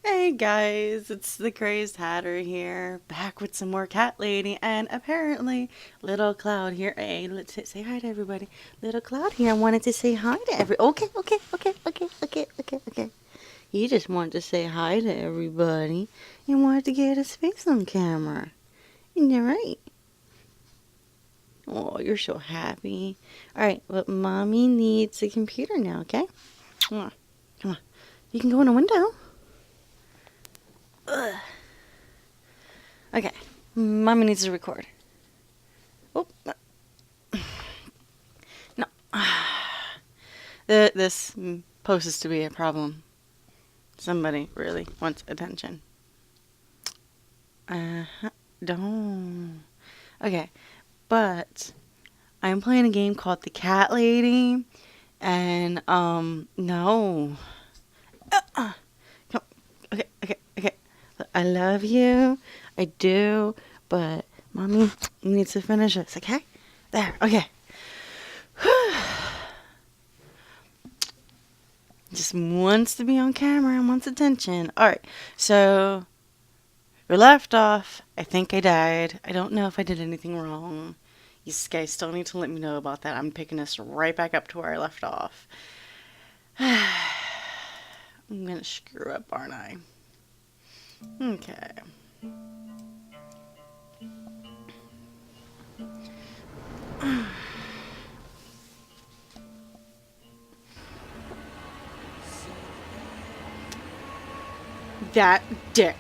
Hey guys, it's the Crazed Hatter here, back with some more Cat Lady, and apparently Little Cloud here. Hey, let's say hi to everybody. Little Cloud here. I wanted to say hi to Okay. He just wanted to say hi to everybody and wanted to get his face on camera. Isn't that right? Oh, you're so happy. All right, well, mommy needs a computer now. Okay, come on. You can go in a window. Ugh. Okay, mommy needs to record. Oh, no. This poses to be a problem. Somebody really wants attention. Don't. Okay, but I'm playing a game called the Cat Lady, and no. Uh, no. Okay. I love you. I do, but mommy needs to finish this. Okay, there. Okay. Just wants to be on camera and wants attention. All right, so we left off. I think I died. I don't know if I did anything wrong. You guys still need to let me know about that. I'm picking us right back up to where I left off. I'm gonna screw up, aren't I? Okay. That dick.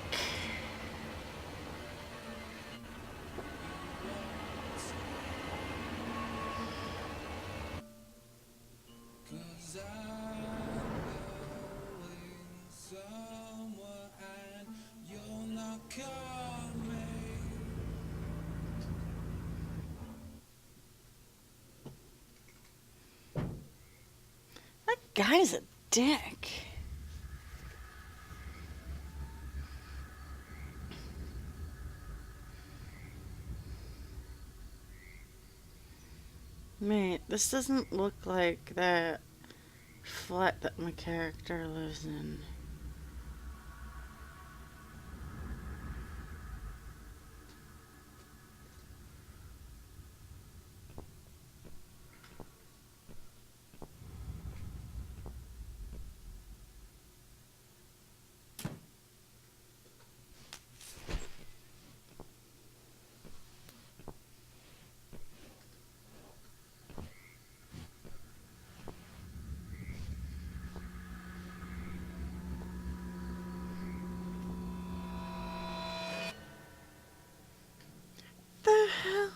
That guy's a dick. Mate, this doesn't look like that flat that my character lives in. The hell?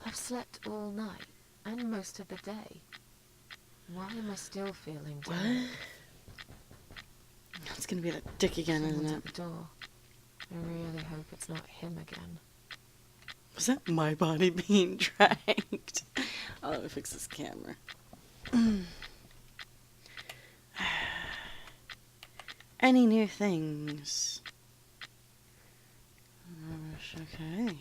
I've slept all night and most of the day. Why am I still feeling What? tired? It's gonna be that dick again, Someone's isn't at it? the door. I really hope it's not him again. Was that my body being dragged? Oh, let me fix this camera. Any new things? Okay.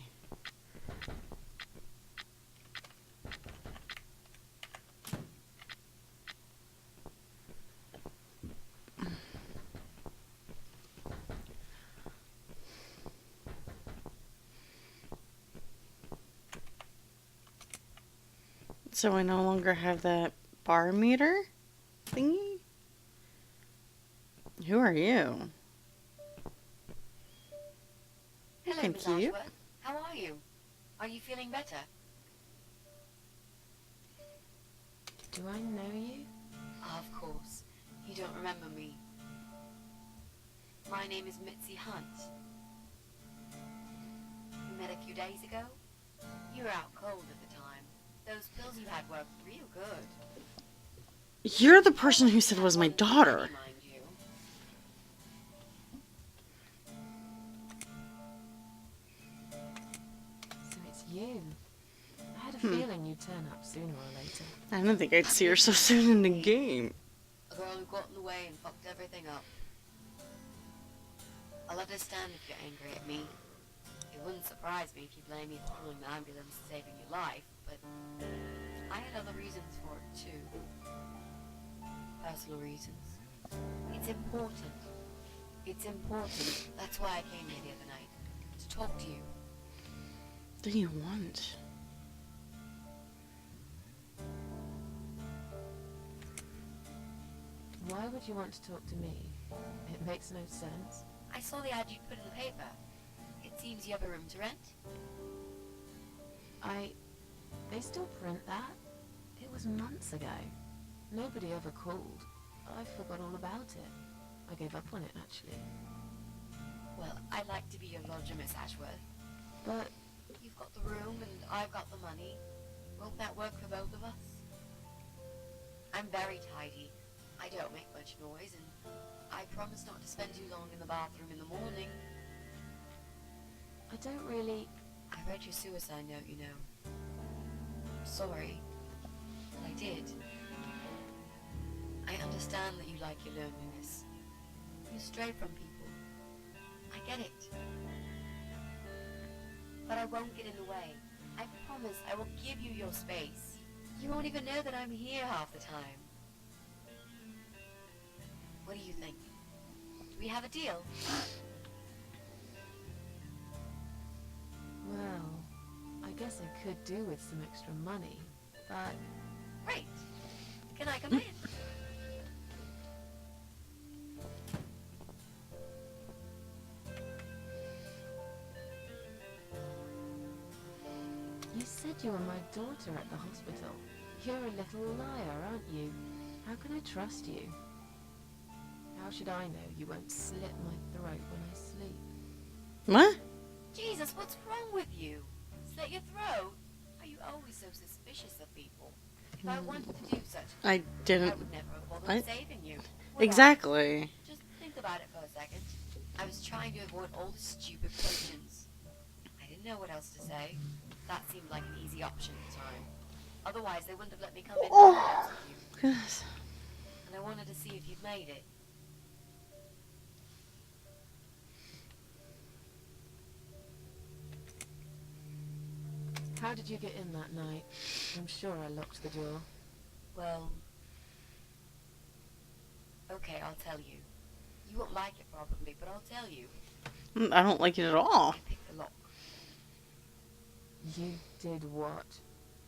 So I no longer have that bar meter thingy? Who are you? Hello, Thank Miss you. Ashworth. How are you? Are you feeling better? Do I know you? Of course. You don't remember me. My name is Mitzi Hunt. We met a few days ago. You were out cold at the time. Those pills you had worked real good. You're the person who said it was my daughter. Mind you. So it's you. I had a feeling you'd turn up sooner or later. I didn't think I'd see her so soon in the game. A girl who got in the way and fucked everything up. I'll understand if you're angry at me. It wouldn't surprise me if you blame me for calling the ambulance and saving your life, but I had other reasons for it too. Personal reasons. It's important. It's important. That's why I came here the other night. To talk to you. What do you want? Why would you want to talk to me? It makes no sense. I saw the ad you put in the paper. It seems you have a room to rent. They still print that? It was months ago. Nobody ever called. I forgot all about it. I gave up on it, actually. Well, I'd like to be your lodger, Miss Ashworth. But You've got the room and I've got the money. Won't that work for both of us? I'm very tidy. I don't make much noise, and I promise not to spend too long in the bathroom in the morning. I don't really... I read your suicide note, you know. Sorry. But I did. I understand that you like your loneliness. You stray from people. I get it. But I won't get in the way. I promise I will give you your space. You won't even know that I'm here half the time. What do you think? Do we have a deal? Well, I guess I could do with some extra money, but... Great. Can I come in? You said you were my daughter at the hospital. You're a little liar, aren't you? How can I trust you? How should I know you won't slit my throat when I sleep? What? Jesus, what's wrong with you? Slit your throat? Are you always so suspicious of people? If I wanted to do such a I thing, I didn't. would never have bothered I- saving you. would I? Exactly. Just think about it for a second. I was trying to avoid all the stupid questions. I didn't know what else to say. That seemed like an easy option at the time. Otherwise, they wouldn't have let me come in and dance with you. Goodness. And I wanted to see if you'd made it. How did you get in that night? I'm sure I locked the door. Well... Okay, I'll tell you. You won't like it probably, but I'll tell you. I don't like it at all. I picked the lock. You did what?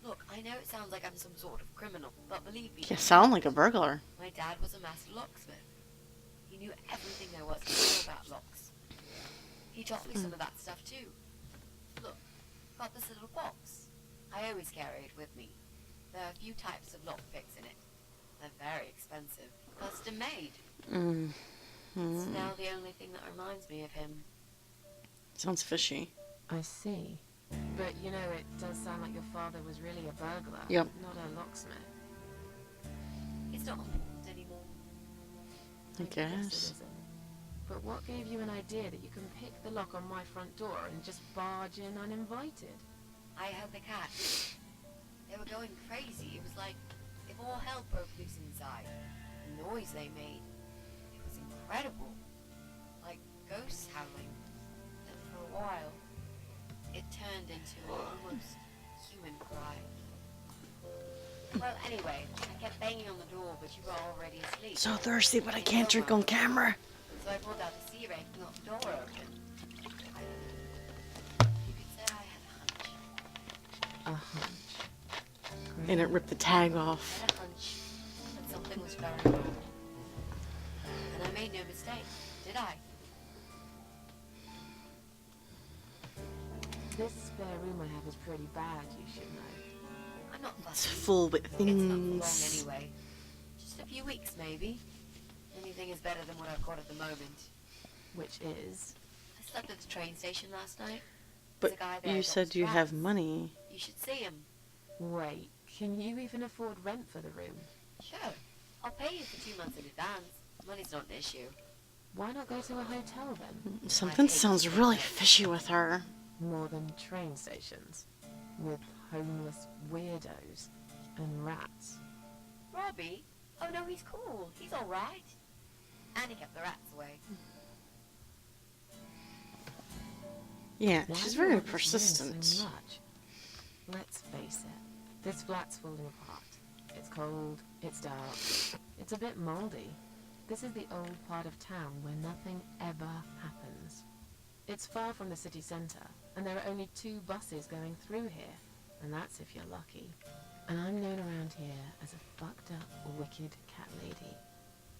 Look, I know it sounds like I'm some sort of criminal, but believe me, You sound like a burglar. my dad was a master locksmith. He knew everything there was to know about locks. He taught me some of that stuff too. Look, got this little box. I always carry it with me. There are a few types of lockpicks in it. They're very expensive. Custom made. Mm. It's Mm. now the only thing that reminds me of him. Sounds fishy. I see. But, you know, it does sound like your father was really a burglar, Yep. not a locksmith. It's not important anymore. I guess it guess. isn't. But what gave you an idea that you can pick the lock on my front door and just barge in uninvited? I heard the cats. They were going crazy. It was like if all hell broke loose inside. The noise they made. It was incredible. Like ghosts howling. And for a while, it turned into an almost human cry. Well, anyway, I kept banging on the door, but you were already asleep. So thirsty, but I can't drink on camera. So I pulled out the sea rake and got the door open. You could say I had a hunch. A hunch. Great. And it ripped the tag I off. had a hunch that something was very wrong. And I made no mistake, did I? This spare room I have is pretty bad, you should know. I'm not It's fussy. full with It's not for long things. anyway. Just a few weeks, maybe. Anything is better than what I've got at the moment. Which is... I slept at the train station last night. But There's a guy there you who said adopts you have rats. money. You should see him. Wait, can you even afford rent for the room? Sure. I'll pay you for 2 months in advance. Money's not an issue. Why not go to a hotel then? Something sounds really fishy with her. More than train stations. With homeless weirdos and rats. Robbie, Oh no, he's cool. He's alright. And he kept the rats away. Yeah, Why she's do you very want this room so persistent. much? Let's face it, this flat's falling apart. It's cold, it's dark, it's a bit mouldy. This is the old part of town where nothing ever happens. It's far from the city centre, and there are only 2 buses going through here, and that's if you're lucky. And I'm known around here as a fucked up, wicked cat lady.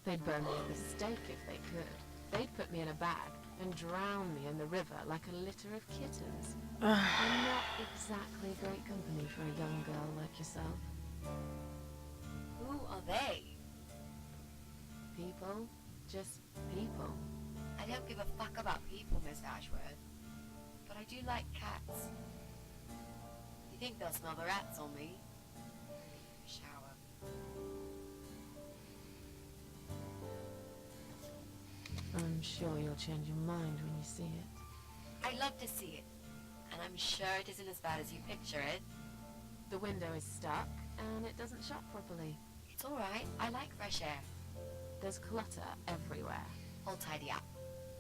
They'd burn me at the stake if they could. They'd put me in a bag and drown me in the river like a litter of kittens. I'm not exactly great company for a young girl like yourself. Who are they? People, just people. I don't give a fuck about people, Miss Ashworth. But I do like cats. You think they'll smell the rats on me? Shower. I'm sure you'll change your mind when you see it. I love to see it. And I'm sure it isn't as bad as you picture it. The window is stuck, and it doesn't shut properly. It's alright. I like fresh air. There's clutter everywhere. I'll tidy up.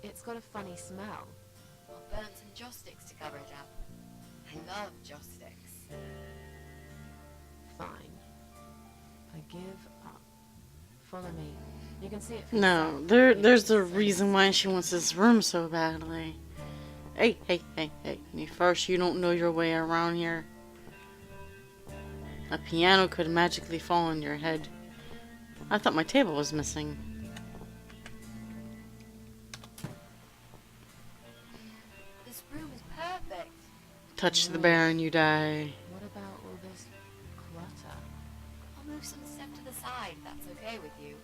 It's got a funny smell. I'll burn some joss sticks to cover it up. I love joss sticks. Fine. I give up. Follow me. You can see it for No, yourself. there's a reason why she wants this room so badly. Hey, hey, hey, hey. First, you don't know your way around here. A piano could magically fall on your head. I thought my table was missing. This room is perfect. Touch the bear and you die. What about all this clutter? I'll move some stuff to the side if that's okay with you.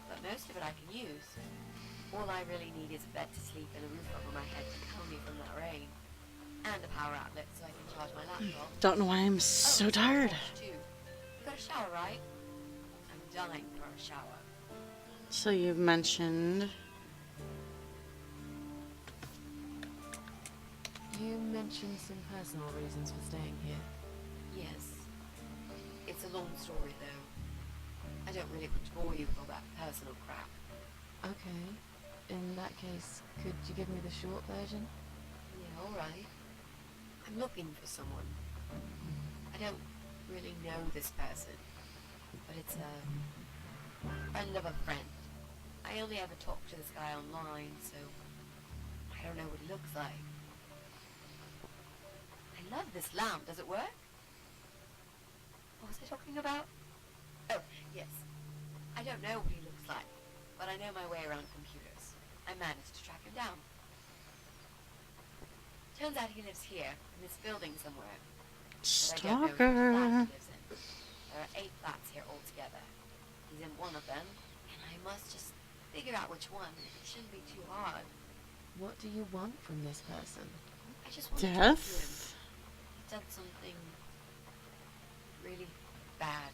But most of it I can use. All I really need is a bed to sleep and a roof over my head to calm me from that rain. And a power outlet so I can charge my laptop. Don't know why I'm so Oh, tired. too. You got a shower, right? I'm dying for a shower. So you've mentioned... You mentioned some personal reasons for staying here. Yes. It's a long story, though. I don't really want to bore you with all that personal crap. Okay. In that case, could you give me the short version? Yeah, alright. I'm looking for someone. I don't really know this person, but it's a friend of a friend. I only ever talk to this guy online, so I don't know what he looks like. I love this lamp. Does it work? What was I talking about? Oh, yes. I don't know what he looks like, but I know my way around computers. I managed to track him down. Turns out he lives here, in this building somewhere. But I don't know which flat Stalker. he lives in. There are 8 flats here altogether. He's in one of them, and I must just figure out which one. It shouldn't be too hard. What do you want from this person? I just want to talk to him. Death? He's done something really bad.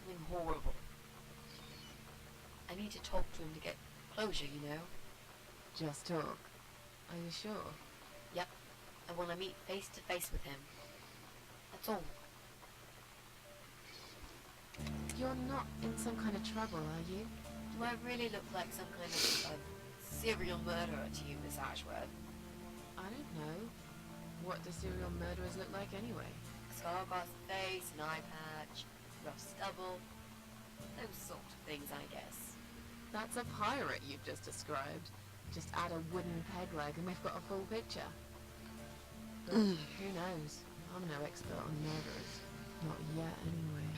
Something horrible. I need to talk to him to get closure, you know? Just talk. Are you sure? Yep. I want to meet face to face with him. That's all. You're not in some kind of trouble, are you? Do I really look like some kind of serial murderer to you, Miss Ashworth? I don't know. What do serial murderers look like anyway? A scar across the face, an eye patch, rough stubble. Those sort of things, I guess. That's a pirate you've just described. Just add a wooden peg leg and we've got a full picture. But who knows? I'm no expert on murderers. Not yet, anyway.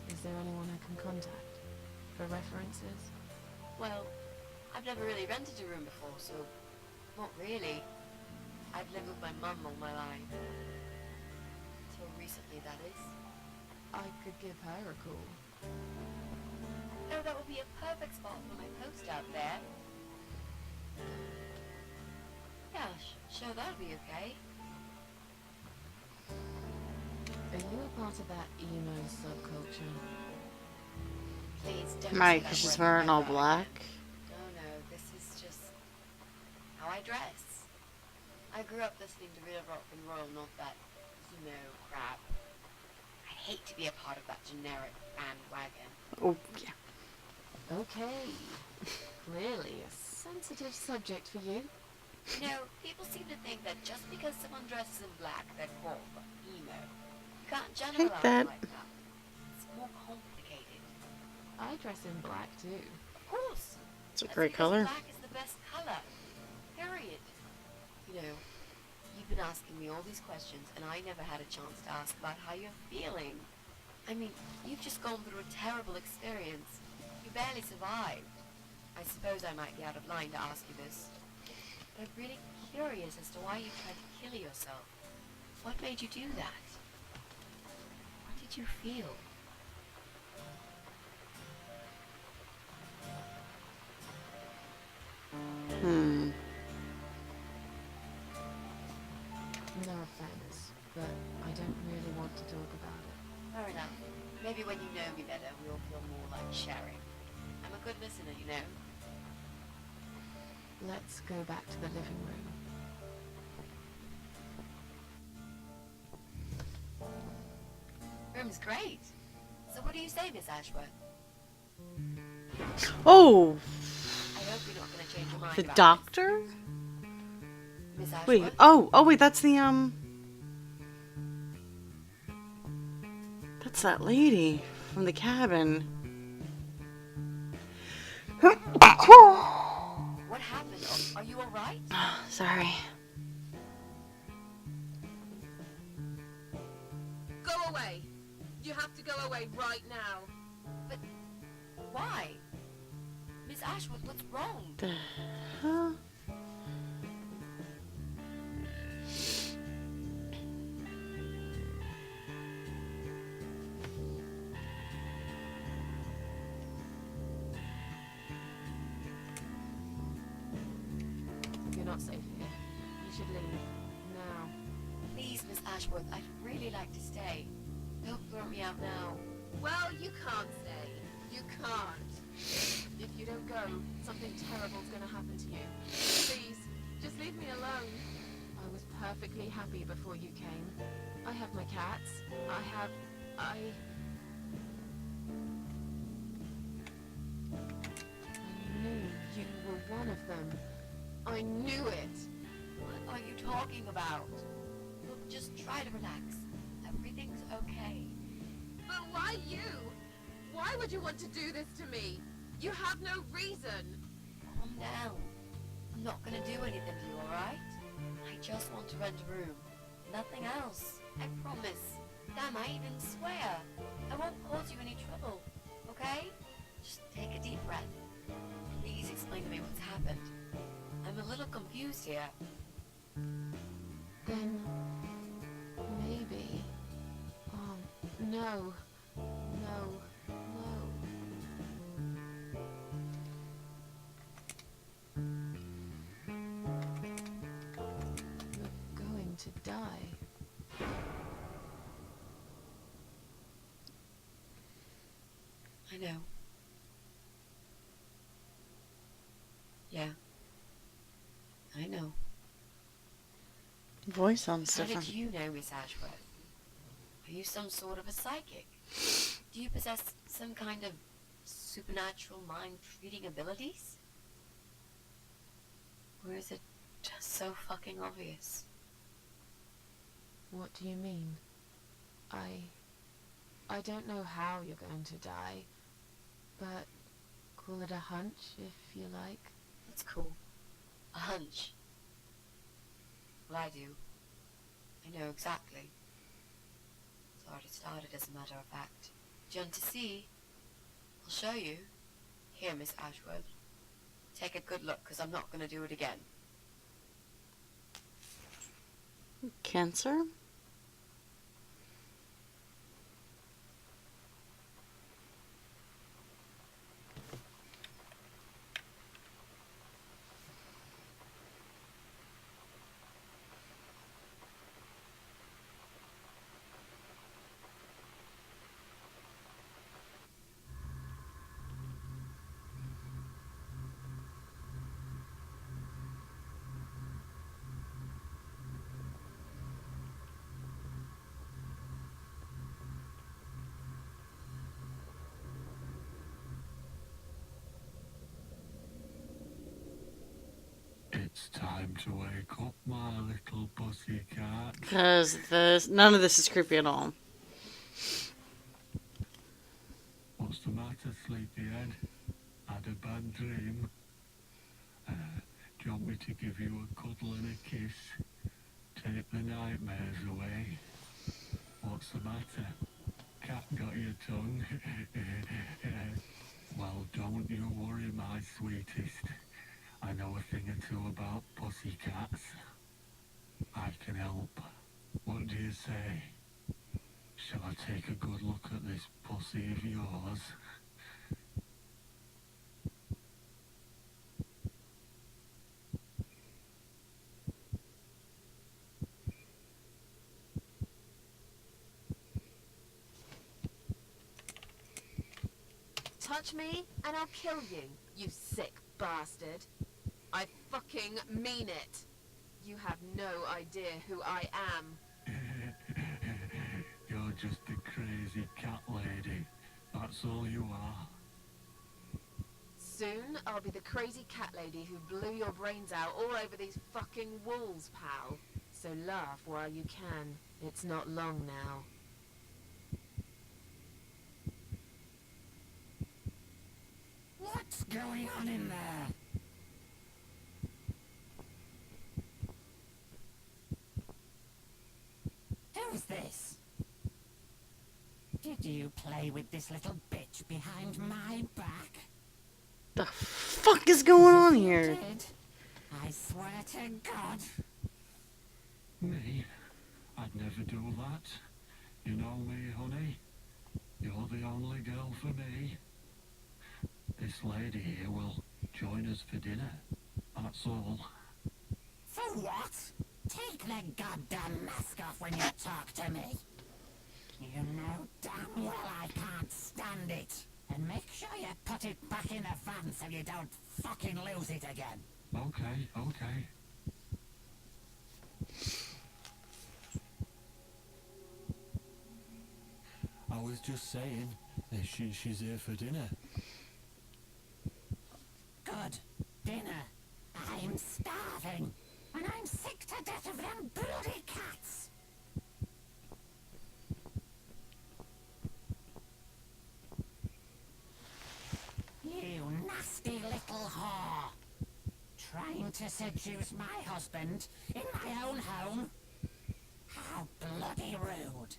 Is there anyone I can contact? For references? Well, I've never really rented a room before, so not really. I've lived with my mum all my life. Until recently, that is. I could give her a call. Oh, that would be a perfect spot for my post out there. Yeah, sure, that'll be okay. Are you a part of that emo subculture? Please don't Right, say because that she's word wearing all ever black. again. No, this is just how I dress. I grew up listening to real rock and roll, not that emo crap. I hate to be a part of that generic bandwagon. Oh, yeah. Okay. Clearly a sensitive subject for you. You know, people seem to think that just because someone dresses in black, they're cool or emo. You can't Hate generalize that. like that. It's more complicated. I dress in black too. Of course. It's a That's great because color. black is the best color. Period. You know, you've been asking me all these questions, and I never had a chance to ask about how you're feeling. I mean, you've just gone through a terrible experience. You barely survived. I suppose I might be out of line to ask you this, but I'm really curious as to why you tried to kill yourself. What made you do that? What did you feel? Hmm. No offense, but I don't really want to talk about it. Fair enough. Maybe when you know me better, we'll feel more like sharing. I'm a good listener, you know. Let's go back to the living room. Room's great. So what do you say, Miss Ashworth? Oh, I hope you're not going to change your mind the about doctor? this. Miss Ashworth? Wait. Oh, wait. That's the That's that lady from the cabin. What happened? Are you alright? Sorry. Go away! You have to go away right now. But why? Miss Ashworth, what's wrong? The hell? You're not safe here. You should leave. Now. Please, Miss Ashworth, I'd really like to stay. Don't throw me out now. Well, you can't stay. You can't. If you don't go, something terrible's gonna happen to you. Please, just leave me alone. I was perfectly happy before you came. I have my cats. I knew you were one of them. I knew it. What are you talking about? Look, just try to relax. Everything's okay. But why you? Why would you want to do this to me? You have no reason. Calm down. I'm not gonna do anything to you, alright? I just want to rent a room. Nothing else. I promise. Damn, I even swear. I won't cause you any trouble. Okay? Just take a deep breath. Please explain to me what's happened. I'm a little confused here. Then maybe. Oh, no. No. No. You're going to die. I know. Yeah. I know. Voice sounds How different. did you know, Miss Ashworth? Are you some sort of a psychic? Do you possess some kind of supernatural mind-reading abilities? Or is it just so fucking obvious? What do you mean? I don't know how you're going to die, but call it a hunch if you like. That's cool. A hunch. Well, I do. I know exactly. It's already started, as a matter of fact. Do you want to see? I'll show you. Here, Miss Ashworth. Take a good look, because I'm not going to do it again. Cancer? time to wake up, my little pussycat. Because none of this is creepy at all. What's the matter, sleepyhead? Had a bad dream? Do you want me to give you a cuddle and a kiss? Take the nightmares away? What's the matter? Cat got your tongue? Well, don't you worry, my sweetest. I know a thing or two about pussycats. I can help. What do you say? Shall I take a good look at this pussy of yours? Touch me and I'll kill you, you sick bastard. I fucking mean it. You have no idea who I am. You're just a crazy cat lady. That's all you are. Soon I'll be the crazy cat lady who blew your brains out all over these fucking walls, pal. So laugh while you can. It's not long now. What's going on in there? Who's this? Did you play with this little bitch behind my back? The fuck is going on If you here? did, I swear to God. Me? I'd never do that. You know me, honey. You're the only girl for me. This lady here will join us for dinner. That's all. For what? Take the goddamn mask off when you talk to me. You know damn well I can't stand it. And make sure you put it back in the van so you don't fucking lose it again. Okay, okay. I was just saying, she's here for dinner. Good. Dinner. I'm starving. And I'm sick to death of them bloody cats. You nasty little whore. Trying to seduce my husband in my own home? How bloody rude.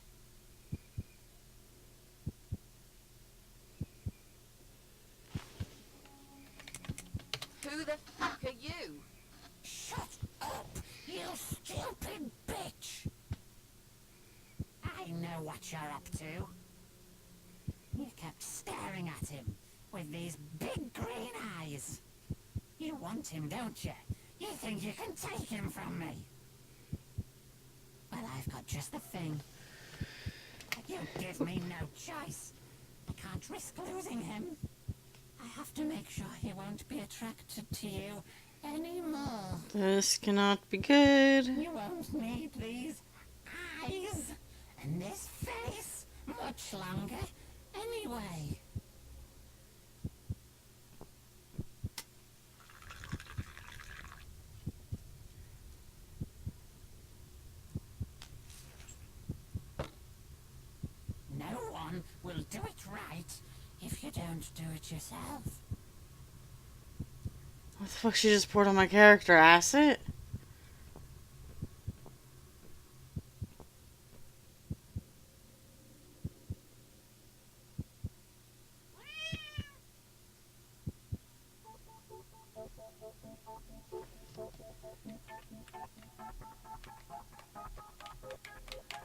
Who the fuck are you? Shut up, you stupid bitch! I know what you're up to. You kept staring at him with these big green eyes. You want him, don't you? You think you can take him from me? Well, I've got just the thing. You give me no choice. I can't risk losing him. I have to make sure he won't be attracted to you anymore. This cannot be good. You won't need these eyes and this face much longer anyway. No one will do it right if you don't do it yourself. What the fuck she just poured on my character? Acid?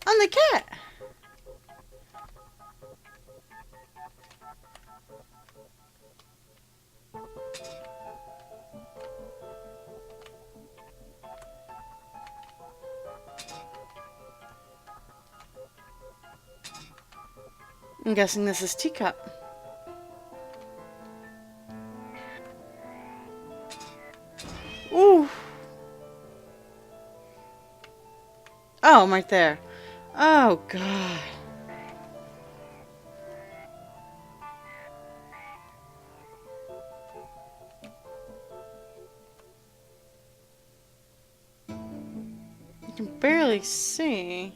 I'm the cat. I'm guessing this is Teacup. Ooh. Oh, I'm right there. Oh, God. really see.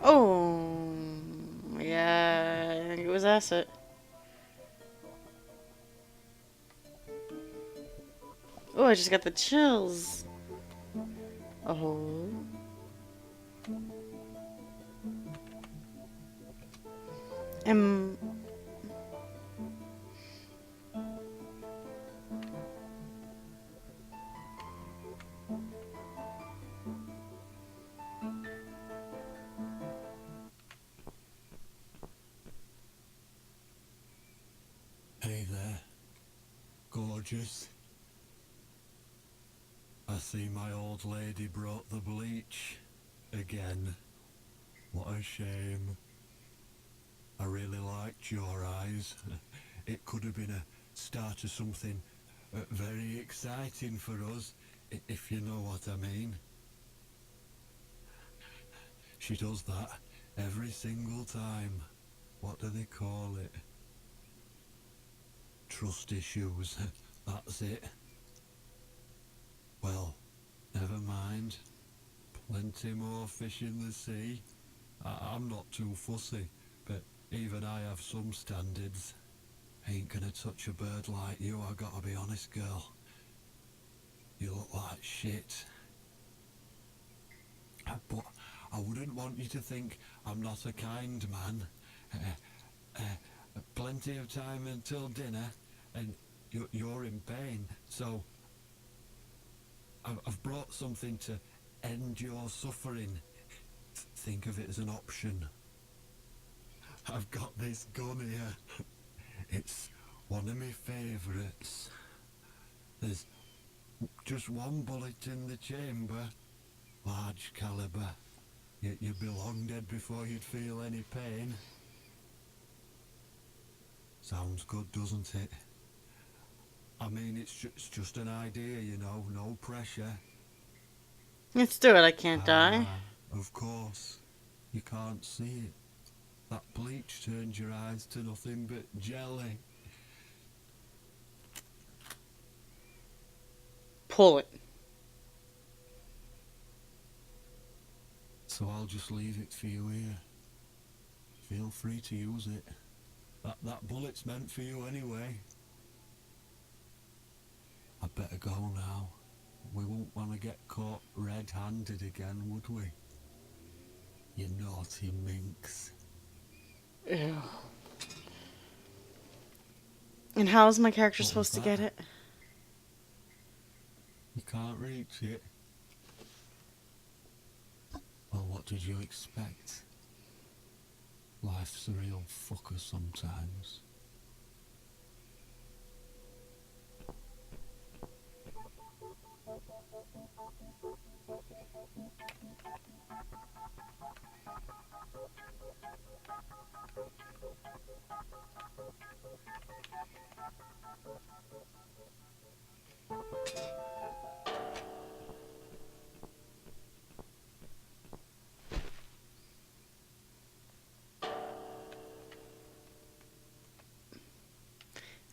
Oh, yeah, I think it was acid. Oh, I just got the chills. Oh. Um, Hey there, gorgeous. I see my old lady brought the bleach. Again. What a shame. I really liked your eyes. It could have been a start of something very exciting for us, if you know what I mean. She does that every single time. What do they call it? Trust issues. That's it. Well, never mind. Plenty more fish in the sea. I'm not too fussy, but even I have some standards. Ain't gonna touch a bird like you, I gotta be honest, girl. You look like shit. But I wouldn't want you to think I'm not a kind man. Plenty of time until dinner, and you're in pain, so I've brought something to end your suffering. Think of it as an option. I've got this gun here. It's one of my favourites. There's just one bullet in the chamber. Large caliber. Yet you'd be long dead before you'd feel any pain. Sounds good, doesn't it? I mean, it's just an idea, you know, no pressure. let's do it. I can't die. Of course. You can't see it. That bleach turns your eyes to nothing but jelly. Pull it. So I'll just leave it for you here. Feel free to use it. That bullet's meant for you anyway. I'd better go now. We won't want to get caught red-handed again, would we? You naughty minx. Ew. And how's my character What was supposed to get that? it? You can't reach it. Well, what did you expect? Life's a real fucker sometimes.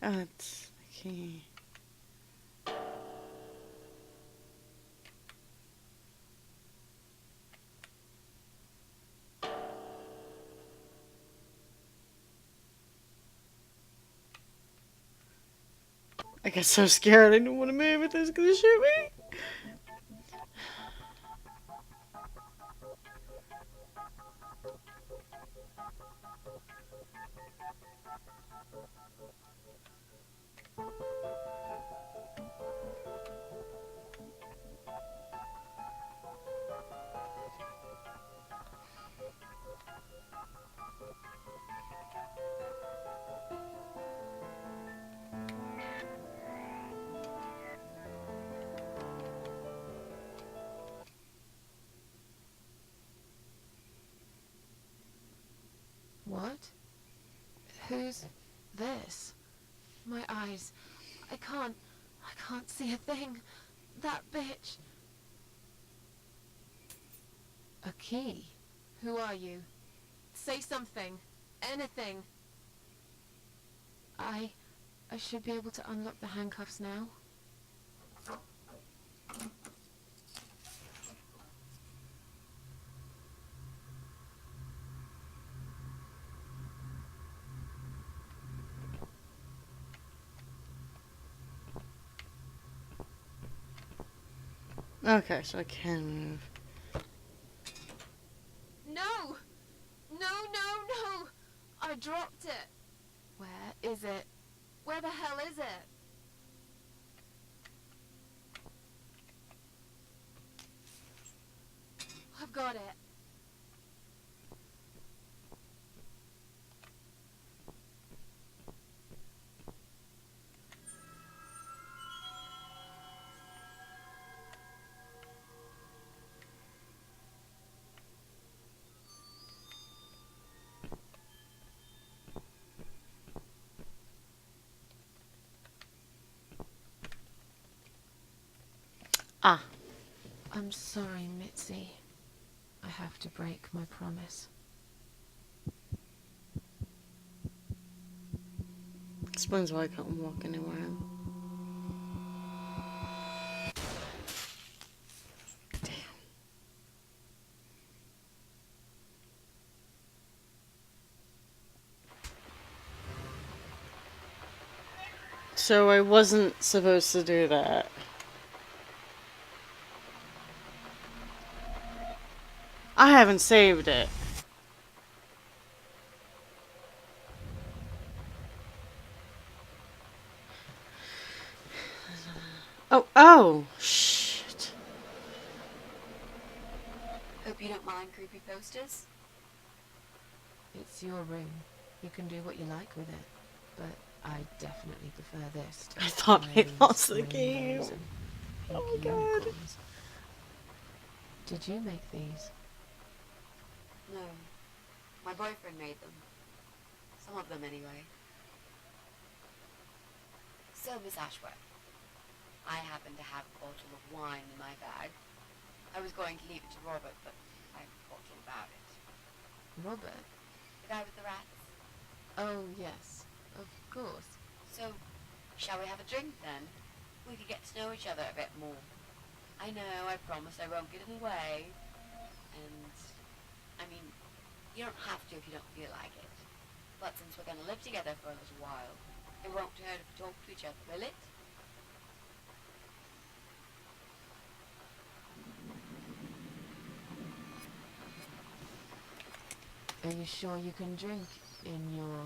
Oh, it's okay. I got so scared I didn't want to move if it was gonna shoot me. What? Who's this? My eyes. I can't see a thing. That bitch. A key? Who are you? Say something. Anything. I should be able to unlock the handcuffs now. Okay, so I can move. No! No, no, no! I dropped it. Where is it? Where the hell is it? I've got it. Ah. I'm sorry, Mitzi. I have to break my promise. Explains why I can't walk anywhere. Damn. So I wasn't supposed to do that. I haven't saved it. Oh, shit. Hope you don't mind creepy posters. It's your room. You can do what you like with it. But I definitely prefer this to I thought I rain, lost the rainbows game. and Oh pink my god. unicorns. Did you make these? No. My boyfriend made them. Some of them, anyway. So, Miss Ashworth, I happen to have a bottle of wine in my bag. I was going to leave it to Robert, but I forgot all about it. Robert? The guy with the rats. Oh, yes. Of course. So, shall we have a drink then? We could get to know each other a bit more. I know, I promise I won't get in the way. And, I mean, you don't have to if you don't feel like it. But since we're going to live together for a little while, it won't hurt if we talk to each other, will it? Are you sure you can drink in your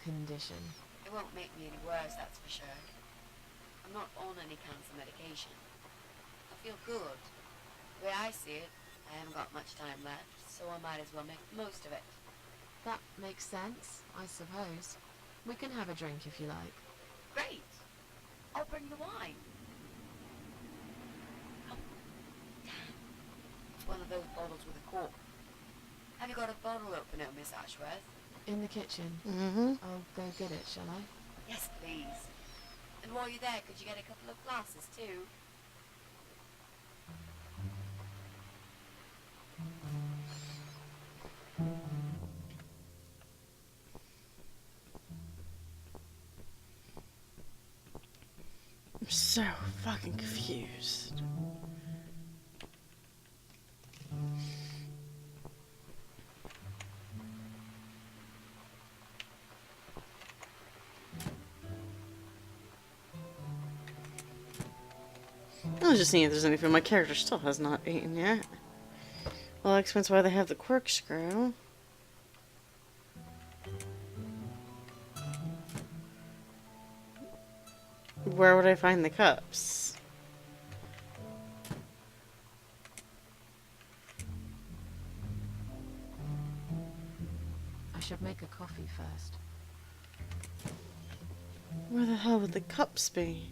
condition? It won't make me any worse, that's for sure. I'm not on any cancer medication. I feel good. The way I see it, I haven't got much time left, so I might as well make the most of it. That makes sense, I suppose. We can have a drink if you like. Great! I'll bring the wine. Oh, damn. It's one of those bottles with a cork. Have you got a bottle opener, Miss Ashworth? In the kitchen. Mm-hmm. I'll go get it, shall I? Yes, please. And while you're there, could you get a couple of glasses, too? I'm so fucking confused. I was just seeing if there's anything my character still has not eaten yet. Well, that explains why they have the corkscrew. Where would I find the cups? I should make a coffee first. Where the hell would the cups be?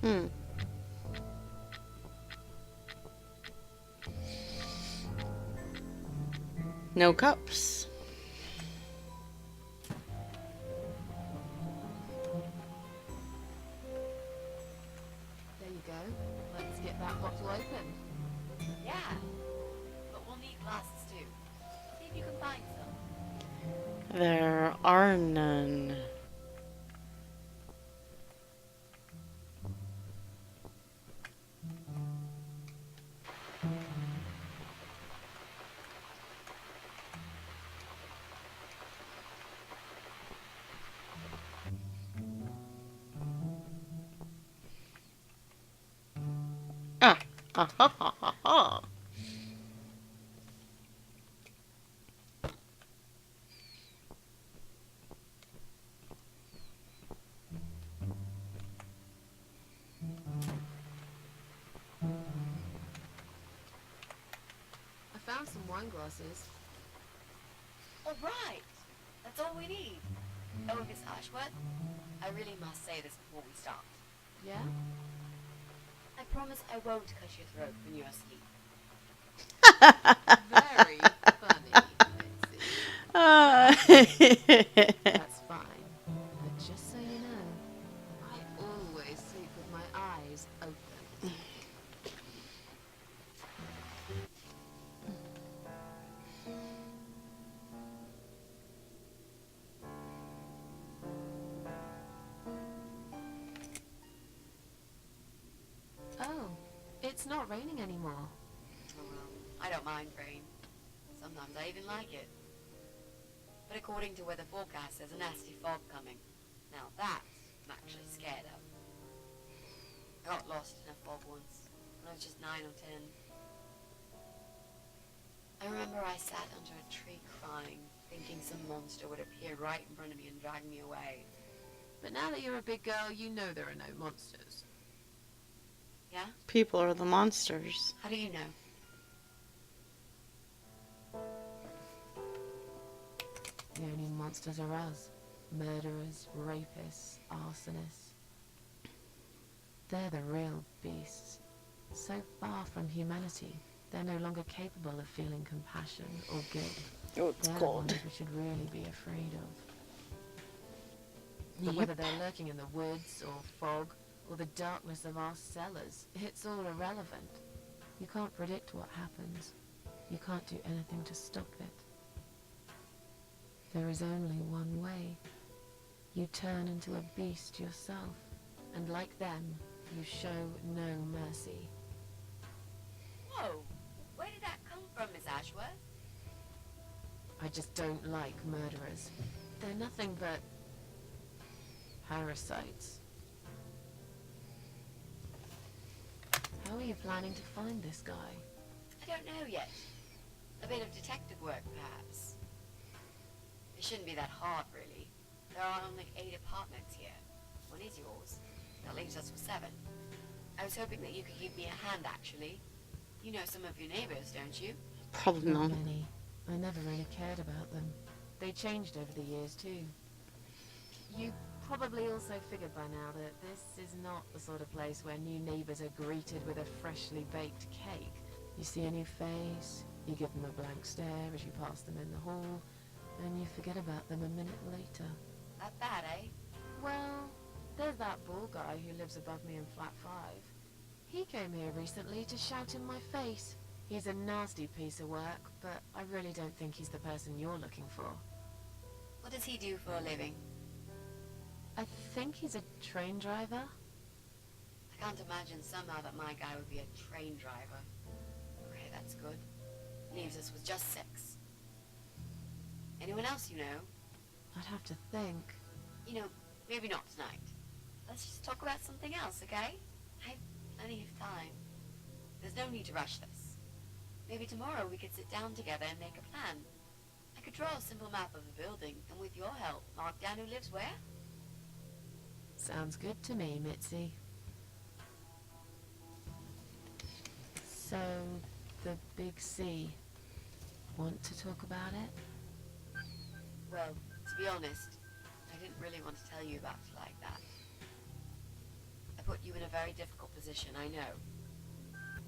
Hmm. No cups. to open. Yeah, but we'll need glasses too. See if you can find some. There are none. Ah, ah, ha, ha, ha, ha. I found some wine glasses. All right, that's all we need. Oh, Miss Ashworth, I really must say this before we start. Yeah? I promise I won't cut your throat when you're asleep. Very funny, Mitzi. Ah. That's fine. But just so you know, I always sleep with my eyes open. Oh, it's not raining anymore. Oh well, I don't mind rain. Sometimes I even like it. But according to weather forecast, there's a nasty fog coming. Now that I'm actually scared of. I got lost in a fog once, when I was just 9 or 10. I remember I sat under a tree crying, thinking some monster would appear right in front of me and drag me away. But now that you're a big girl, you know there are no monsters. Yeah? People are the monsters. How do you know? The only monsters are us. Murderers, rapists, arsonists. They're the real beasts. So far from humanity, they're no longer capable of feeling compassion or good. Oh, it's They're the cold. ones we should really be afraid of. But whether they're lurking in the woods or fog or the darkness of our cellars, it's all irrelevant. You can't predict what happens. You can't do anything to stop it. There is only one way. You turn into a beast yourself, and like them, you show no mercy. Whoa! Where did that come from, Miss Ashworth? I just don't like murderers. They're nothing but parasites. How are you planning to find this guy? I don't know yet. A bit of detective work, perhaps. It shouldn't be that hard, really. There are only 8 apartments here. One is yours. That leaves us with 7. I was hoping that you could give me a hand, actually. You know some of your neighbors, don't you? Probably not. Many. I never really cared about them. They changed over the years, too. You probably also figured by now that this is not the sort of place where new neighbors are greeted with a freshly baked cake. You see a new face, you give them a blank stare as you pass them in the hall, and you forget about them a minute later. That bad, eh? Well, there's that ball guy who lives above me in flat 5. He came here recently to shout in my face. He's a nasty piece of work, but I really don't think he's the person you're looking for. What does he do for a living? I think he's a train driver. I can't imagine somehow that my guy would be a train driver. Okay, that's good. Leaves us with just 6. Anyone else you know? I'd have to think. You know, maybe not tonight. Let's just talk about something else, okay? I've plenty of time. There's no need to rush this. Maybe tomorrow we could sit down together and make a plan. I could draw a simple map of the building, and with your help, mark down who lives where. Sounds good to me, Mitzi. So, the big C. Want to talk about it? Well, to be honest, I didn't really want to tell you about it like that. I put you in a very difficult position, I know.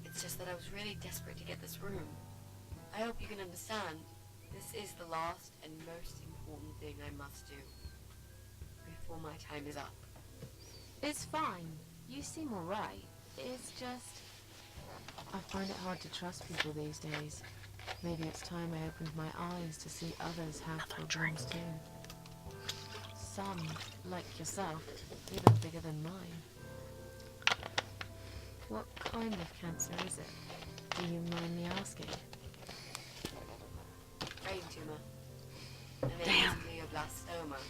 It's just that I was really desperate to get this room. I hope you can understand. This is the last and most important thing I must do before my time is up. It's fine. You seem alright. It's just... find it hard to trust people these days. Maybe it's time I opened my eyes to see others have problems too. Some, like yourself, even bigger than mine. What kind of cancer is it? Do you mind me asking? Brain tumor. And it is Damn. glioblastoma.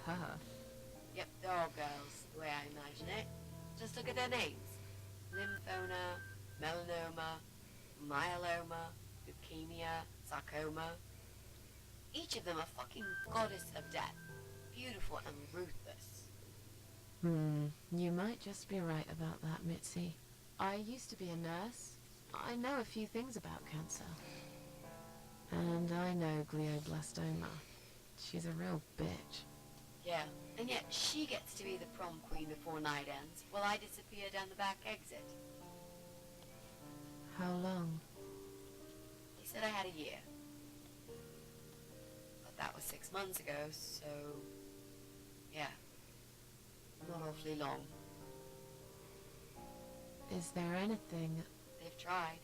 Her. Yep, they're all girls, the way I imagine it. Just look at their names. Lymphoma, melanoma, myeloma, leukemia, sarcoma. Each of them a fucking goddess of death. Beautiful and ruthless. You might just be right about that, Mitzi. I used to be a nurse. I know a few things about cancer. And I know glioblastoma. She's a real bitch. Yeah, and yet she gets to be the prom queen before night ends, while I disappear down the back exit. How long? They said I had a year. But that was 6 months ago, so... yeah. Not awfully long. Is there anything... They've tried.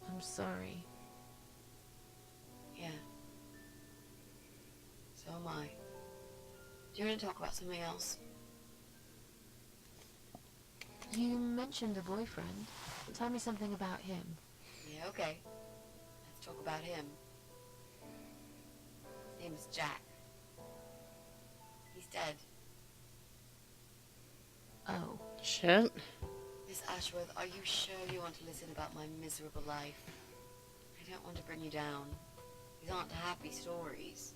I'm sorry. Yeah. So am I. Do you want to talk about something else? You mentioned a boyfriend. Tell me something about him. Yeah, okay. Let's talk about him. His name's Jack. He's dead. Oh. Shit. Miss Ashworth, are you sure you want to listen about my miserable life? I don't want to bring you down. These aren't happy stories.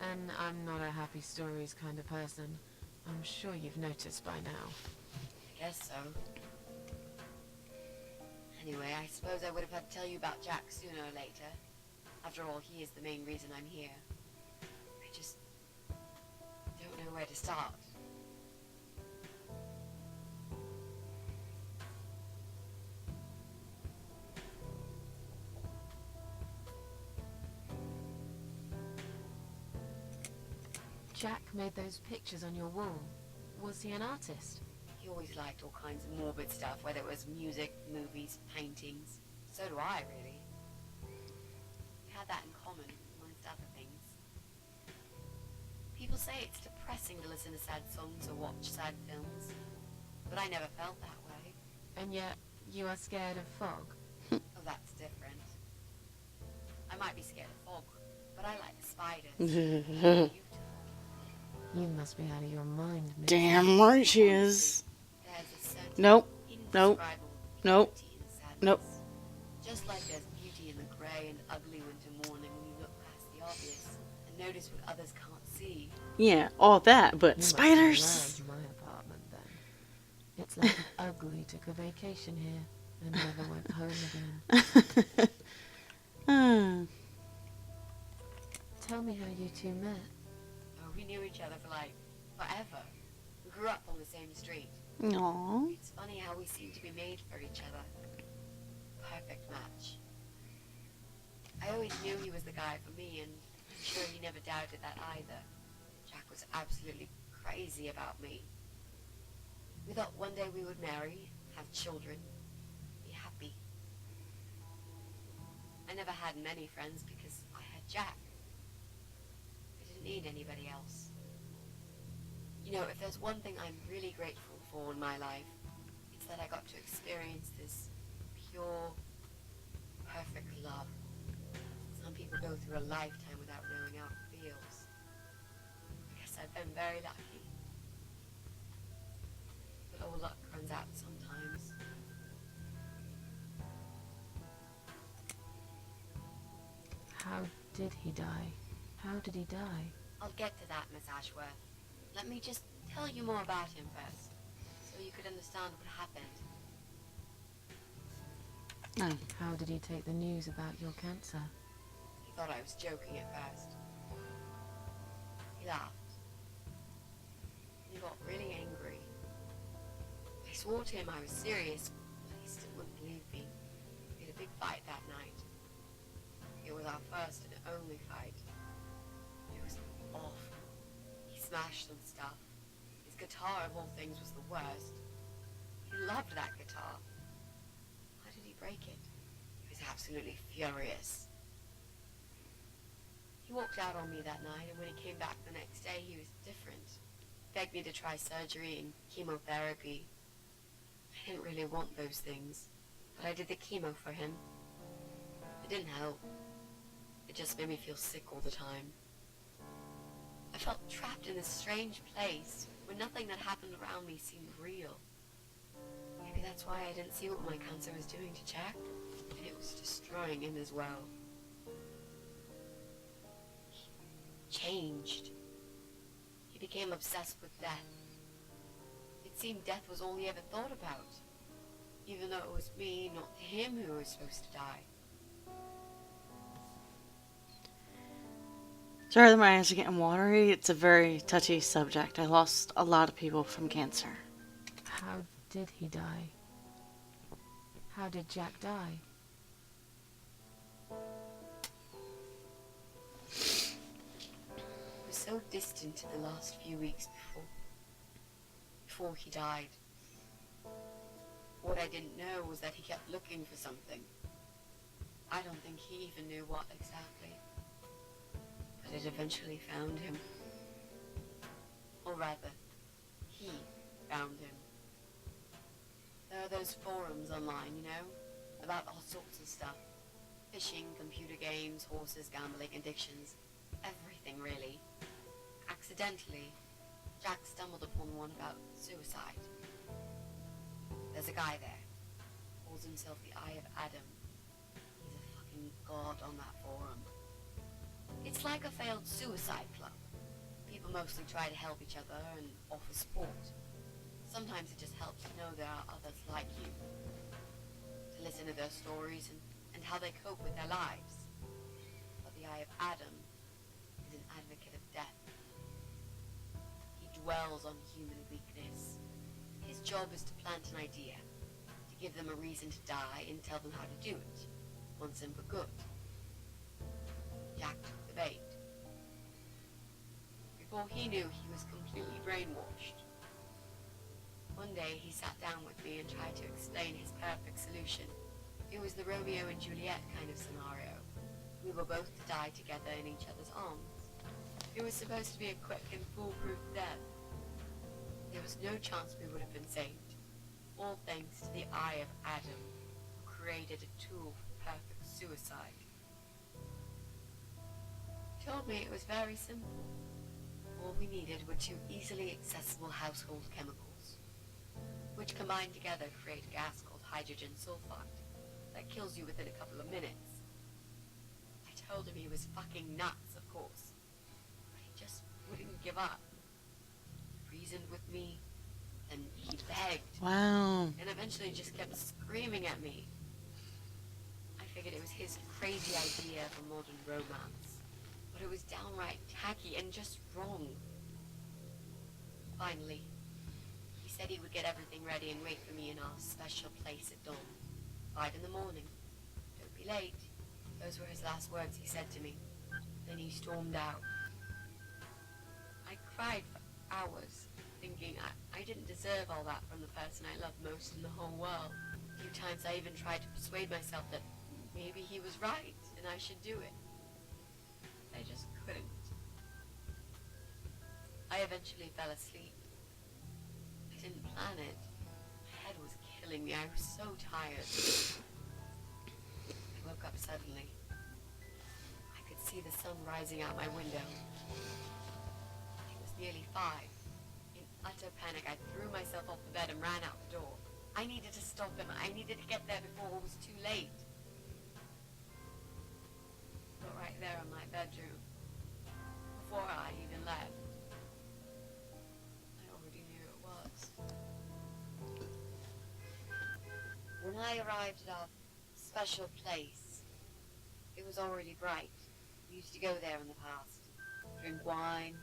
And I'm not a happy stories kind of person. I'm sure you've noticed by now. I guess so. Anyway, I suppose I would have had to tell you about Jack sooner or later. After all, he is the main reason I'm here. I just don't know where to start. Jack made those pictures on your wall. Was he an artist? He always liked all kinds of morbid stuff, whether it was music, movies, paintings. So do I, really. We had that in common, amongst other things. People say it's depressing to listen to sad songs or watch sad films, but I never felt that way. And yet, you are scared of fog. Oh, that's different. I might be scared of fog, but I like spiders. Beautiful. You must be out of your mind, Miss. Damn right she is. There's a certain Nope. Nope. indescribable Nope. beauty in sadness. Nope. Just like there's beauty in the grey and ugly winter morning when you look past the obvious and notice what others can't see. Yeah, all that, but You must spiders. love my apartment then. It's like Ugly took a vacation here and never went home again. Tell me how you two met. Oh, we knew each other for like forever. We grew up on the same street. Aww. It's funny how we seem to be made for each other. Perfect match. I always knew he was the guy for me, and I'm sure he never doubted that either. Jack was absolutely crazy about me. We thought one day we would marry, have children, be happy. I never had many friends because I had Jack. I didn't need anybody else. You know, if there's one thing I'm really grateful for in my life, it's that I got to experience this pure, perfect love. Some people go through a lifetime without knowing how it feels. I guess I've been very lucky. But all luck runs out sometimes. How did he die? How did he die? I'll get to that, Miss Ashworth. Let me just tell you more about him first, so you could understand what happened. How did he take the news about your cancer? He thought I was joking at first. He laughed. He got really angry. I swore to him I was serious, but he still wouldn't believe me. We had a big fight that night. It was our first and only fight. It was awful. He smashed some stuff. His guitar of all things was the worst. He loved that guitar. break it. He was absolutely furious. He walked out on me that night, and when he came back the next day, he was different. Begged me to try surgery and chemotherapy. I didn't really want those things, but I did the chemo for him. It didn't help. It just made me feel sick all the time. I felt trapped in this strange place where nothing that happened around me seemed real. Maybe that's why I didn't see what my cancer was doing to Jack, and it was destroying him as well. He changed. He became obsessed with death. It seemed death was all he ever thought about, even though it was me, not him, who was supposed to die. Sorry that my eyes are getting watery. It's a very touchy subject. I lost a lot of people from cancer. How did he die? How did Jack die? It was so distant to the last few weeks before he died. What I didn't know was that he kept looking for something. I don't think he even knew what exactly. But it eventually found him. Or rather, he found him. There are those forums online, you know, about all sorts of stuff. Fishing, computer games, horses, gambling, addictions. Everything, really. Accidentally, Jack stumbled upon one about suicide. There's a guy there. Calls himself the Eye of Adam. He's a fucking god on that forum. It's like a failed suicide club. People mostly try to help each other and offer support. Sometimes it just helps to know there are others like you. To listen to their stories and how they cope with their lives. But the Eye of Adam is an advocate of death. He dwells on human weakness. His job is to plant an idea, to give them a reason to die and tell them how to do it, once and for good. Jack took the bait. Before he knew, he was completely brainwashed. One day he sat down with me and tried to explain his perfect solution. It was the Romeo and Juliet kind of scenario. We were both to die together in each other's arms. It was supposed to be a quick and foolproof death. There was no chance we would have been saved. All thanks to the Eye of Adam, who created a tool for perfect suicide. He told me it was very simple. All we needed were two easily accessible household chemicals, which combined together create a gas called hydrogen sulfide that kills you within a couple of minutes. I told him he was fucking nuts, of course, but he just wouldn't give up. He reasoned with me, and he begged, Wow. and eventually just kept screaming at me. I figured it was his crazy idea of a modern romance, but it was downright tacky and just wrong. Finally, he said he would get everything ready and wait for me in our special place at dawn, 5 in the morning. Don't be late. Those were his last words he said to me. Then he stormed out. I cried for hours, thinking I didn't deserve all that from the person I loved most in the whole world. A few times I even tried to persuade myself that maybe he was right and I should do it. I just couldn't. I eventually fell asleep. I didn't plan it. My head was killing me. I was so tired. I woke up suddenly. I could see the sun rising out my window. It was nearly 5. In utter panic, I threw myself off the bed and ran out the door. I needed to stop him. I needed to get there before it was too late. But right there in my bedroom, before I even left, I already knew it was. When I arrived at our special place, it was already bright. We used to go there in the past, drink wine,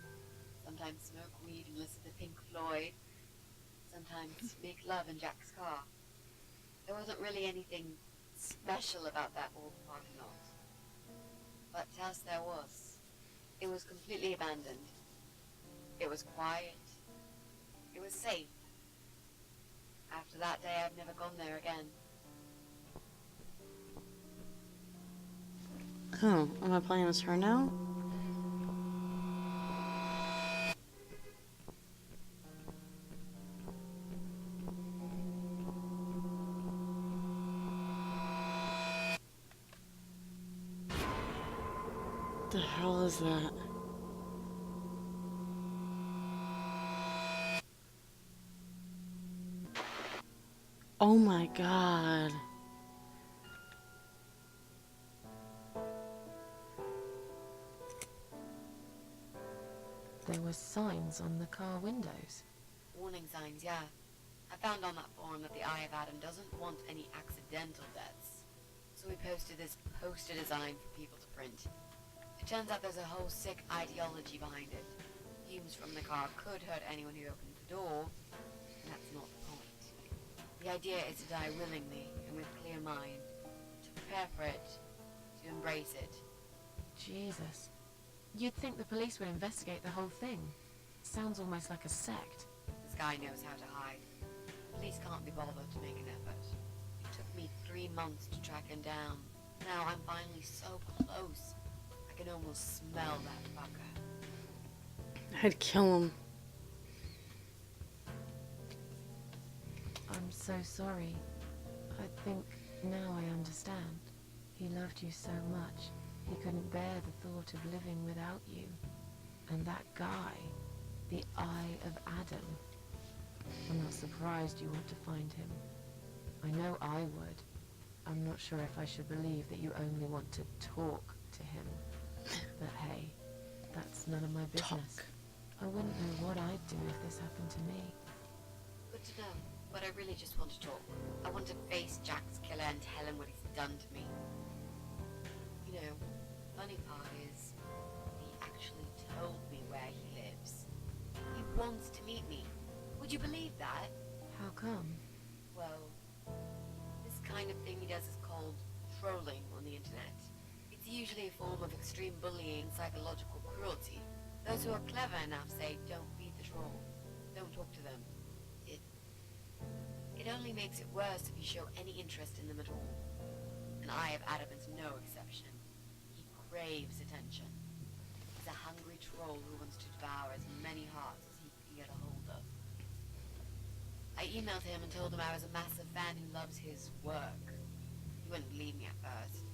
sometimes smoke weed and listen to Pink Floyd, sometimes make love in Jack's car. There wasn't really anything special about that old parking lot. But to us there was. It was completely abandoned. It was quiet. It was safe. After that day, I've never gone there again. Oh, am I playing as her now? The hell is that? Oh my god. There were signs on the car windows. Warning signs, yeah. I found on that forum that the Eye of Adam doesn't want any accidental deaths. So we posted this poster design for people to print. It turns out there's a whole sick ideology behind it. Fumes from the car could hurt anyone who opens the door, and that's not the point. The idea is to die willingly and with clear mind, to prepare for it, to embrace it. Jesus. You'd think the police would investigate the whole thing. Sounds almost like a sect. This guy knows how to hide. Police can't be bothered to make an effort. It took me 3 months to track him down. Now I'm finally so close. I can almost smell that fucker. I'd kill him. I'm so sorry. I think now I understand. He loved you so much. He couldn't bear the thought of living without you. And that guy, the Eye of Adam. I'm not surprised you want to find him. I know I would. I'm not sure if I should believe that you only want to talk to him. But hey, that's none of my business. Talk. I wouldn't know what I'd do if this happened to me. Good to know, but I really just want to talk. I want to face Jack's killer and tell him what he's done to me. You know, funny part is, he actually told me where he lives. He wants to meet me. Would you believe that? How come? Well, this kind of thing he does is called trolling on the internet. It's usually a form of extreme bullying and psychological cruelty. Those who are clever enough say, don't feed the troll. Don't talk to them. It only makes it worse if you show any interest in them at all. And Eye of Adam is no exception. He craves attention. He's a hungry troll who wants to devour as many hearts as he can get a hold of. I emailed him and told him I was a massive fan who loves his work. He wouldn't believe me at first.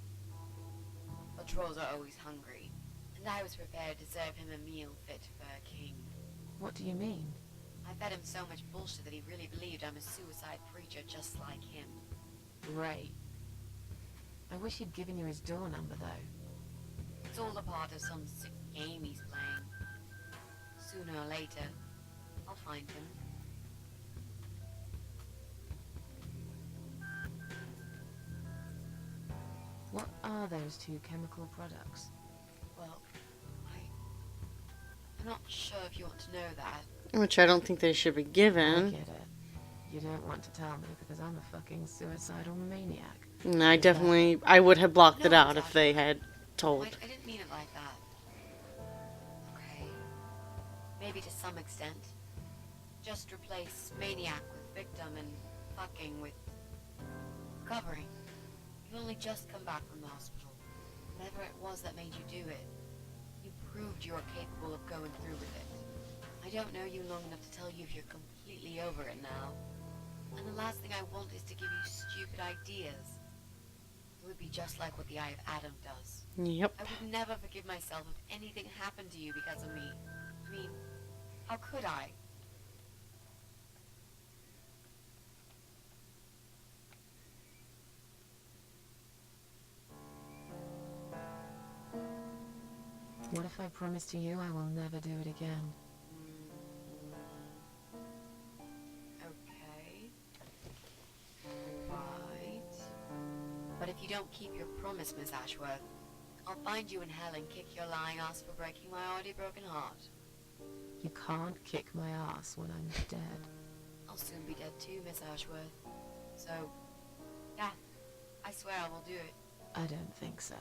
But trolls are always hungry, and I was prepared to serve him a meal fit for a king. What do you mean? I fed him so much bullshit that he really believed I'm a suicide preacher just like him. Great. I wish he'd given you his door number, though. It's all a part of some sick game he's playing. Sooner or later, I'll find him. What are those two chemical products? Well, I'm not sure if you want to know that. Which I don't think they should be I given. get it. You don't want to tell me because I'm a fucking suicidal maniac. And I would have blocked it No, out if exactly. they had told. I didn't mean it like that. Okay. Maybe to some extent. Just replace maniac with victim and fucking with recovering. You've only just come back from the hospital. Whatever it was that made you do it, you proved you were capable of going through with it. I don't know you long enough to tell you if you're completely over it now. And the last thing I want is to give you stupid ideas. It would be just like what the Eye of Adam does. Yep. I would never forgive myself if anything happened to you because of me. I mean, how could I? What if I promise to you I will never do it again? Okay. Right. But if you don't keep your promise, Miss Ashworth, I'll find you in hell and kick your lying ass for breaking my already broken heart. You can't kick my ass when I'm dead. I'll soon be dead too, Miss Ashworth. So, yeah, I swear I will do it. I don't think so.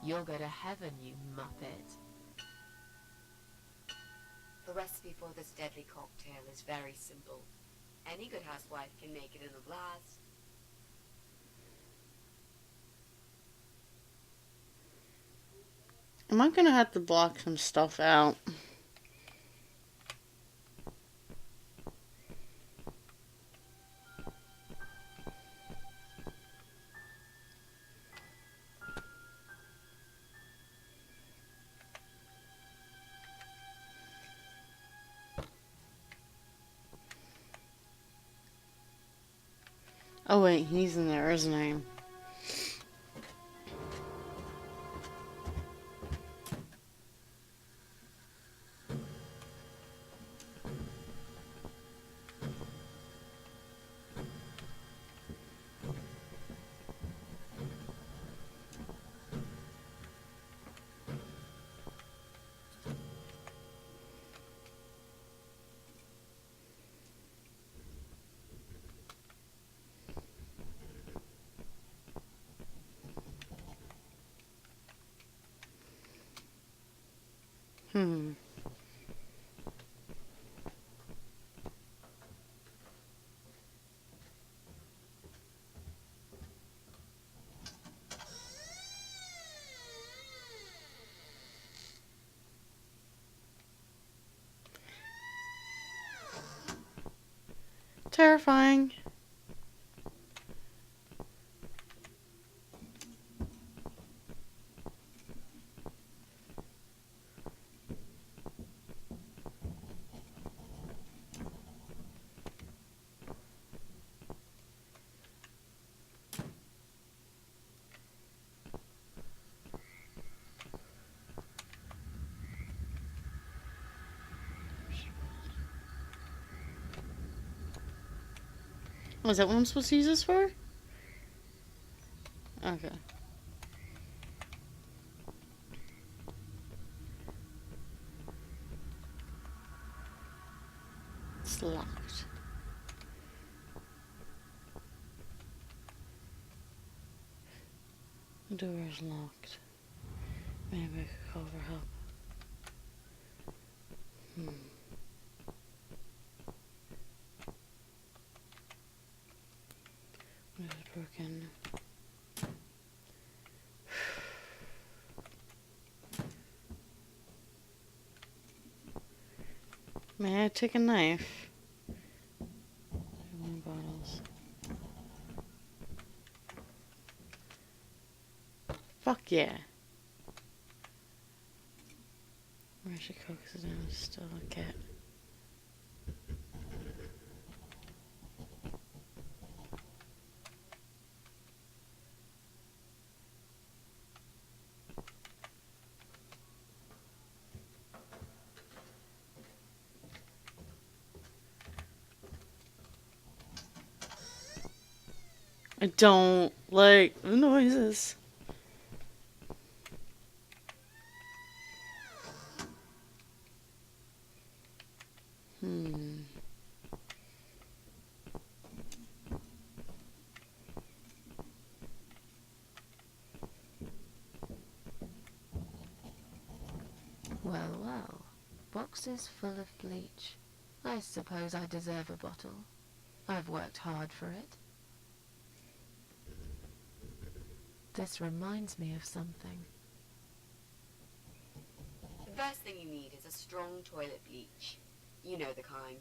You'll go to heaven, you muppet. The recipe for this deadly cocktail is very simple. Any good housewife can make it in a glass. Am I gonna have to block some stuff out? Oh wait, he's in there, isn't he? Hmm. Terrifying. Was that what I'm supposed to use this for? Okay. It's locked. The door is locked. Maybe I could call for help. It is broken. May I take a knife? More bottles. Fuck yeah. Or I should coax it down. It's still a cat. I don't like the noises. Hmm. Well, well. Boxes full of bleach. I suppose I deserve a bottle. I've worked hard for it. This reminds me of something. The first thing you need is a strong toilet bleach. You know the kind.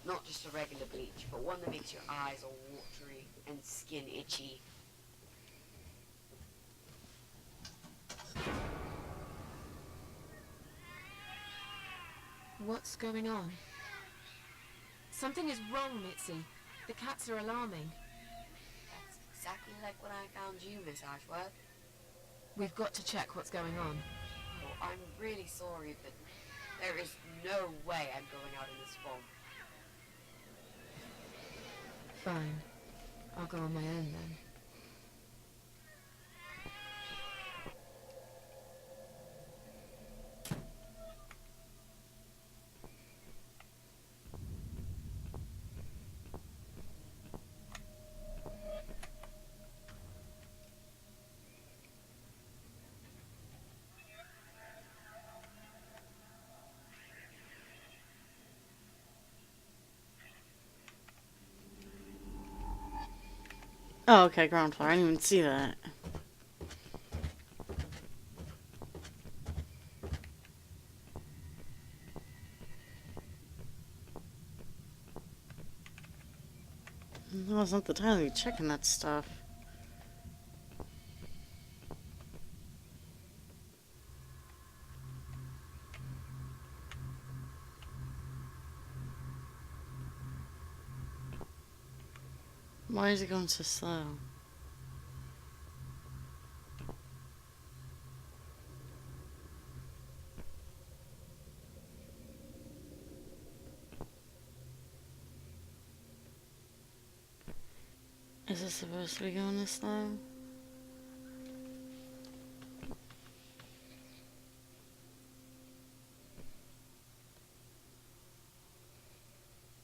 Not just a regular bleach, but one that makes your eyes all watery and skin itchy. What's going on? Something is wrong, Mitzi. The cats are alarming. That's exactly like when I found you, Miss Ashworth. We've got to check what's going on. Oh, I'm really sorry, but there is no way I'm going out in this fog. Fine. I'll go on my own then. Oh, okay, ground floor. I didn't even see that. No, it's not the time to be checking that stuff. Why is it going so slow? Is it supposed to be going this slow?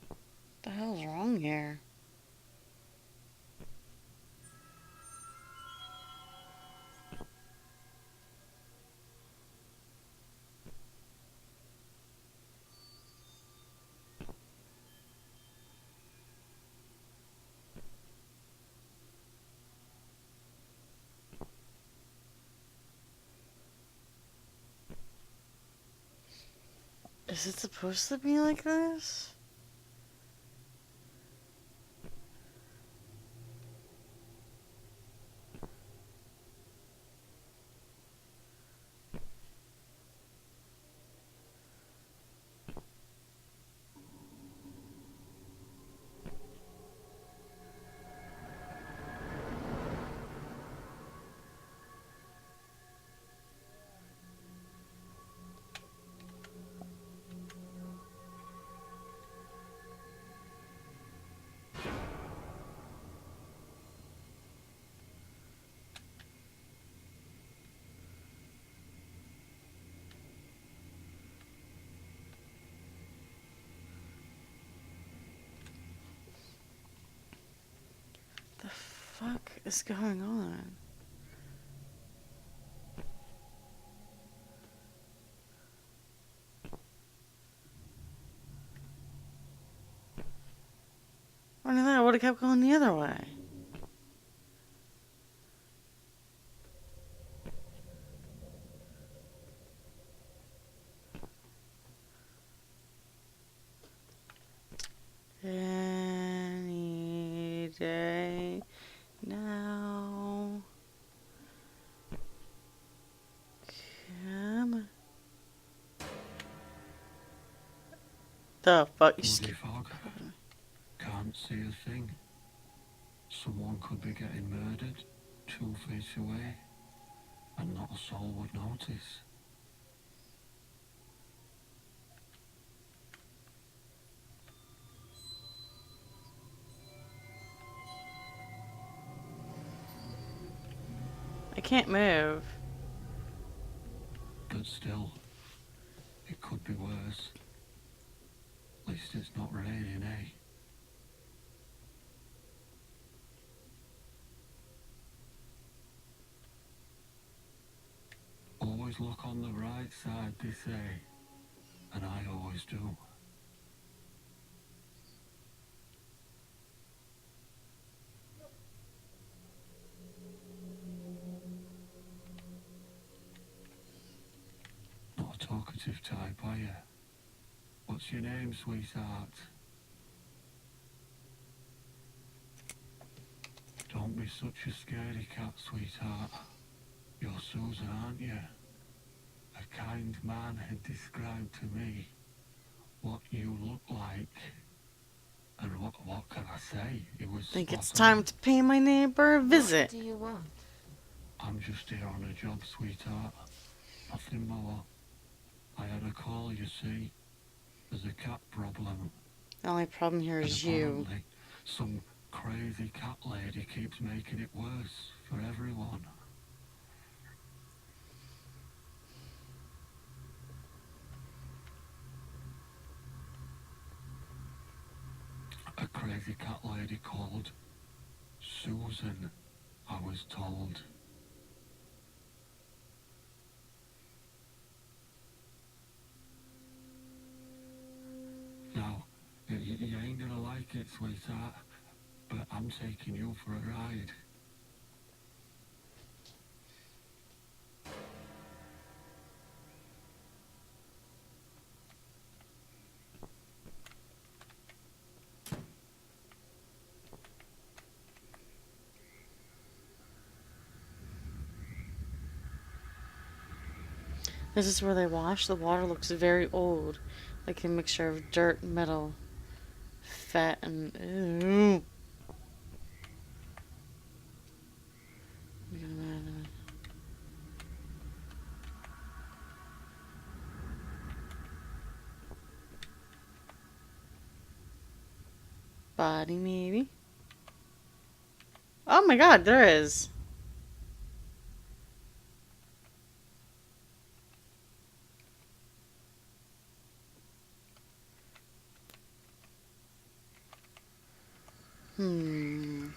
What the hell's wrong here? Is it supposed to be like this? The fuck is going on? Why did I would have kept going the other way? Any day now. Come on. The fuck? You Bloody scared. fog. Can't see a thing. Someone could be getting murdered 2 feet away, and not a soul would notice. I can't move. But still, it could be worse. At least it's not raining, eh? Always look on the right side, they say, and I always do. Not a talkative type, are you? What's your name, sweetheart? Don't be such a scaredy cat, sweetheart. You're Susan, aren't you? A kind man had described to me what you look like. And what can I say? It was Think spot it's on. time to pay my neighbor a What visit. do you want? I'm just here on a job, sweetheart. Nothing more. I had a call, you see. There's a cat problem. The only problem here And is you. apparently, some crazy cat lady keeps making it worse for everyone. A crazy cat lady called Susan, I was told. Now, you ain't gonna like it, sweetheart, but I'm taking you for a ride. This is where they wash. The water looks very old, like a mixture of dirt, metal, fat, and ew. Body, maybe. Oh my god, there is. Hmm.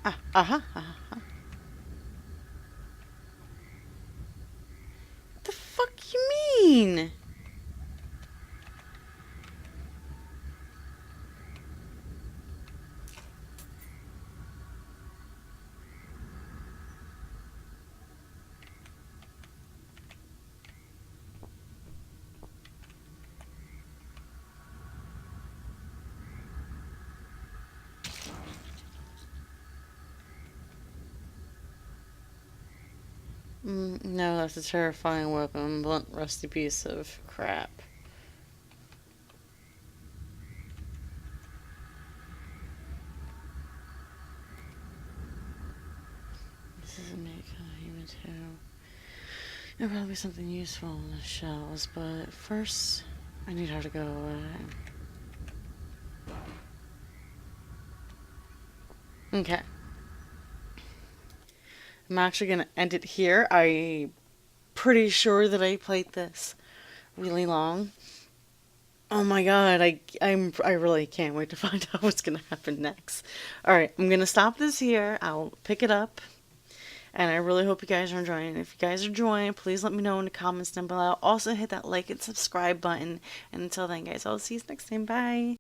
Ah, uh-huh, uh-huh. What the fuck you mean? No, that's a terrifying weapon. Blunt, rusty piece of crap. This is a make human too. There'll probably be something useful in the shells, but first, I need her to go away. Okay. I'm actually gonna end it here. I'm pretty sure that I played this really long. Oh my god, I really can't wait to find out what's gonna happen next. Alright, I'm gonna stop this here. I'll pick it up. And I really hope you guys are enjoying it. If you guys are enjoying, please let me know in the comments down below. Also hit that like and subscribe button. And until then guys, I'll see you next time. Bye.